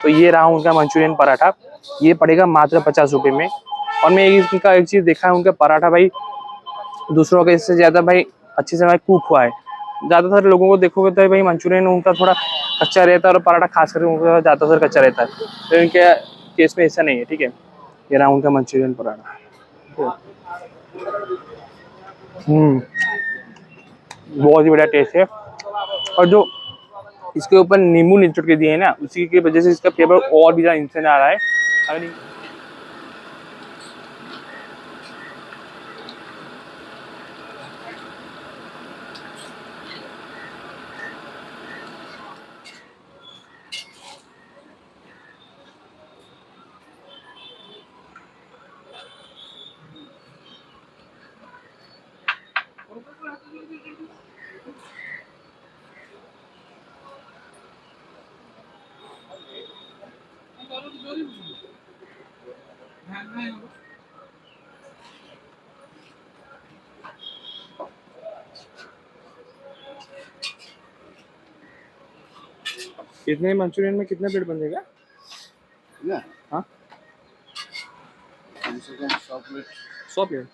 तो ये रहा उनका मंचूरियन पराठा, ये पड़ेगा मात्र 50 रुपये में। और मैं इनका एक चीज़ देखा है, उनका पराठा भाई दूसरों के इससे ज़्यादा भाई अच्छे से भाई कुक हुआ है। ज़्यादातर लोगों को देखोगे तो भाई मंचूरियन उनका थोड़ा कच्चा रहता है, और पराठा खास करके उनका ज़्यादातर कच्चा रहता है। तो इनके केस में ऐसा नहीं है, ठीक है। ये रहा उनका मंचूरियन पराठा। बहुत ही बढ़िया टेस्ट है। और जो इसके ऊपर नींबू निचोड़ के दिए है ना, उसी की वजह से इसका फ्लेवर और भी ज़्यादा इंसान आ रहा है। अगर कितने मंचूरियन में कितना प्लेट बन जाएगा? हाँ, 100 प्लेट।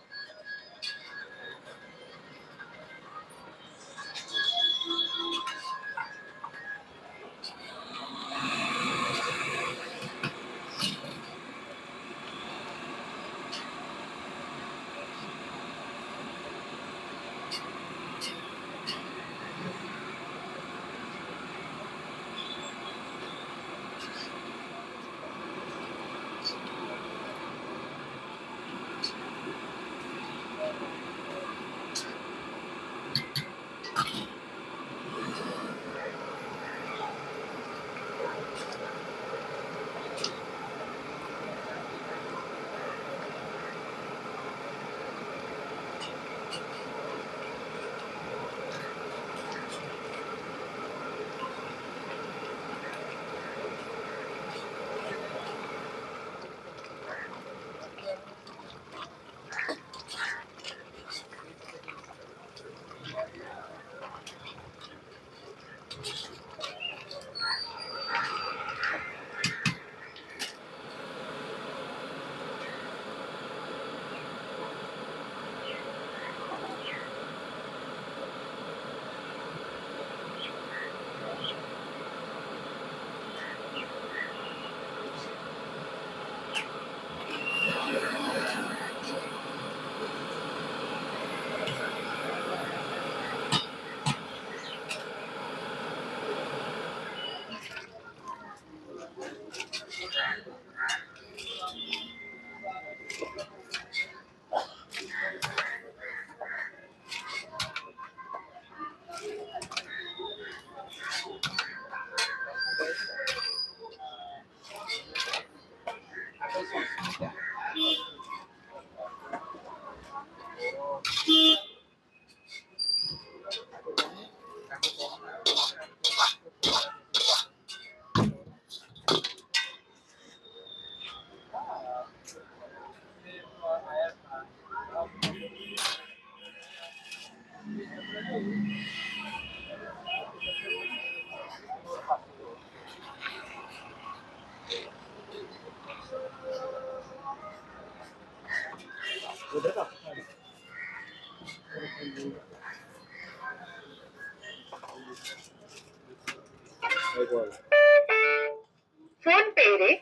फोन पे रे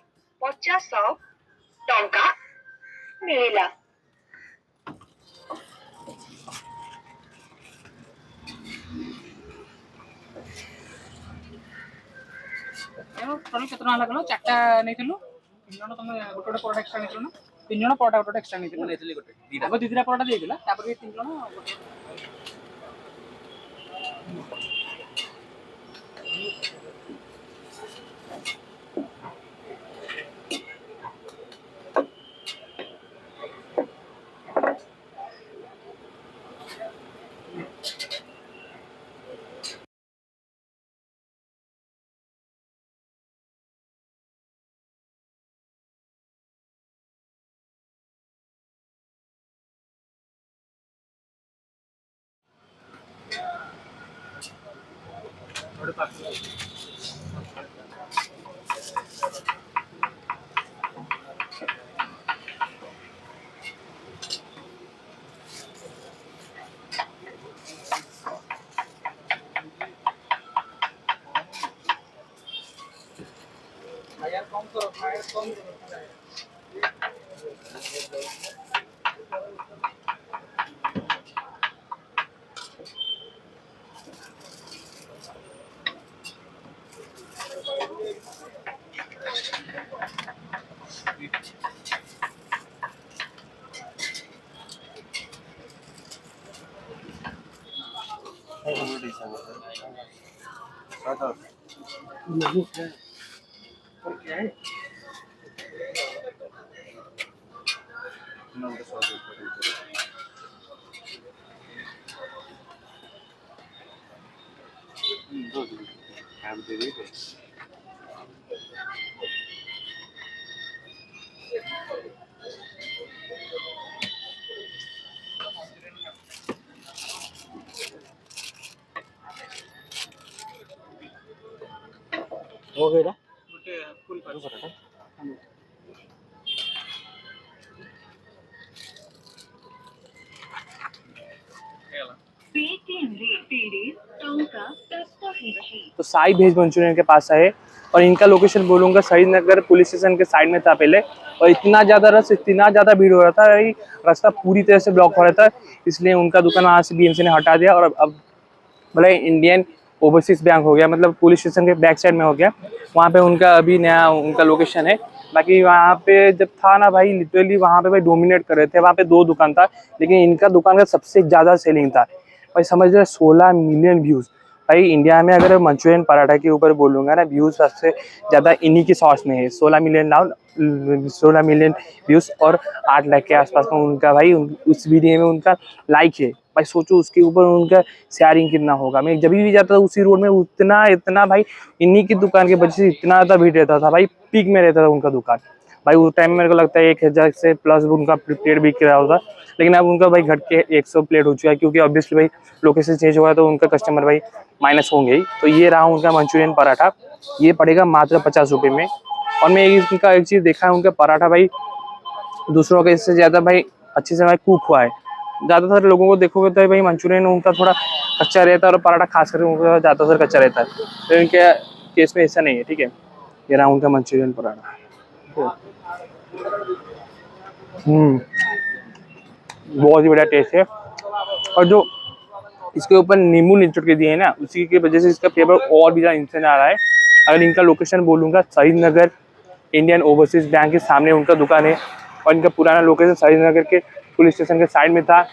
50 टंका मिला। କେତେ ଟଙ୍କା ଲାଗିଲା? ଚାରିଟା ନେଇଥିଲୁ, 3 ଜଣ ତମେ ଗୋଟେ ଗୋଟେ ପରଟା ଏକ୍ସଟ୍ରା ନେଇଥିଲ ନା? 3 ଜଣ ପରଟା ଗୋଟେ ଏକ୍ସଟ୍ରା ନେଇଥିଲୁ। ନେଇଥିଲି ଗୋଟେ ଆଗ 2-2ଟା ପରଟା ଦେଇଥିଲା, ତାପରେ 3 ଜଣ फायर कम करो, फायर कम करो। हो गया ଗୋଟେ ଫୁଲ ପାସ୍ ହେଇଗଲା। तो साई भेज मंचूरियन के पास आए और इनका लोकेशन बोलूंगा श्रीनगर पुलिस स्टेशन के साइड में था पहले। और इतना ज़्यादा रश, इतना ज़्यादा भीड़ हो रहा था भाई, रास्ता पूरी तरह से ब्लॉक हो रहा था। इसलिए उनका दुकान वहाँ से बीएमसी ने हटा दिया और अब भले इंडियन ओवरसीज बैंक हो गया, मतलब पुलिस स्टेशन के बैक साइड में हो गया। वहाँ पे उनका अभी नया उनका लोकेशन है। बाकी वहाँ पे जब था ना भाई, लिटरली वहाँ पे भाई डोमिनेट कर रहे थे। वहाँ पे 2 दुकान था, लेकिन इनका दुकान का सबसे ज़्यादा सेलिंग था भाई। समझ रहे, 16 मिलियन व्यूज़। भाई इंडिया में अगर मंचूरियन पराठा के ऊपर बोलूँगा ना, व्यूज़ सबसे ज़्यादा इन्हीं की सॉस में है। 16 मिलियन डाउन, 16 मिलियन व्यूज़ और 8 लाख के आसपास का उनका भाई उस वीडियो में उनका लाइक है भाई। सोचो उसके ऊपर उनका शेयरिंग कितना होगा। मैं जब भी जाता था उसी रोड में, इतना भाई इन्हीं की दुकान की वजह से इतना ज़्यादा भीड़ रहता था भाई। पीक में रहता था उनका दुकान भाई। उस टाइम में मेरे को लगता है 1000 से प्लस उनका प्लेट बिक रहा होता। लेकिन अब उनका भाई घट के 100 प्लेट हो चुका है, क्योंकि ऑब्वियसली भाई लोकेशन चेंज हुआ है तो उनका कस्टमर भाई माइनस होंगे ही। तो ये रहा उनका मंचूरियन पराठा, ये पड़ेगा मात्र 50 रुपये में। और मैं इनका एक चीज़ देखा है, उनका पराठा भाई दूसरों के इससे ज़्यादा भाई अच्छे से भाई कुक हुआ है। ज़्यादातर लोगों को देखोगे तो भाई मंचूरियन उनका थोड़ा कच्चा रहता है और पराठा खास करके उनका ज़्यादातर कच्चा रहता है। तो इनके केस में ऐसा नहीं है, ठीक है। ये रहा उनका मंचूरियन पराठा। बहुत ही बढ़िया टेस्ट है। और जो इसके ऊपर नींबू निचोड़ के दिए हैं ना, उसी की वजह से इसका फ्लेवर और भी ज़्यादा इंसान आ रहा है। अगर इनका लोकेशन बोलूँगा, श्रीनगर इंडियन ओवरसीज बैंक के सामने उनका दुकान है। और इनका पुराना लोकेशन श्रीनगर के पुलिस स्टेशन के साइड में था।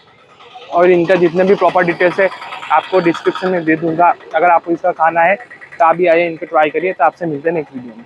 और इनका जितने भी प्रॉपर डिटेल्स है आपको डिस्क्रिप्शन में दे दूँगा। अगर आपको इसका खाना है तो आप भी आइए, इनको ट्राई करिए। तो आपसे मिलते हैं नेक्स्ट वीडियो में।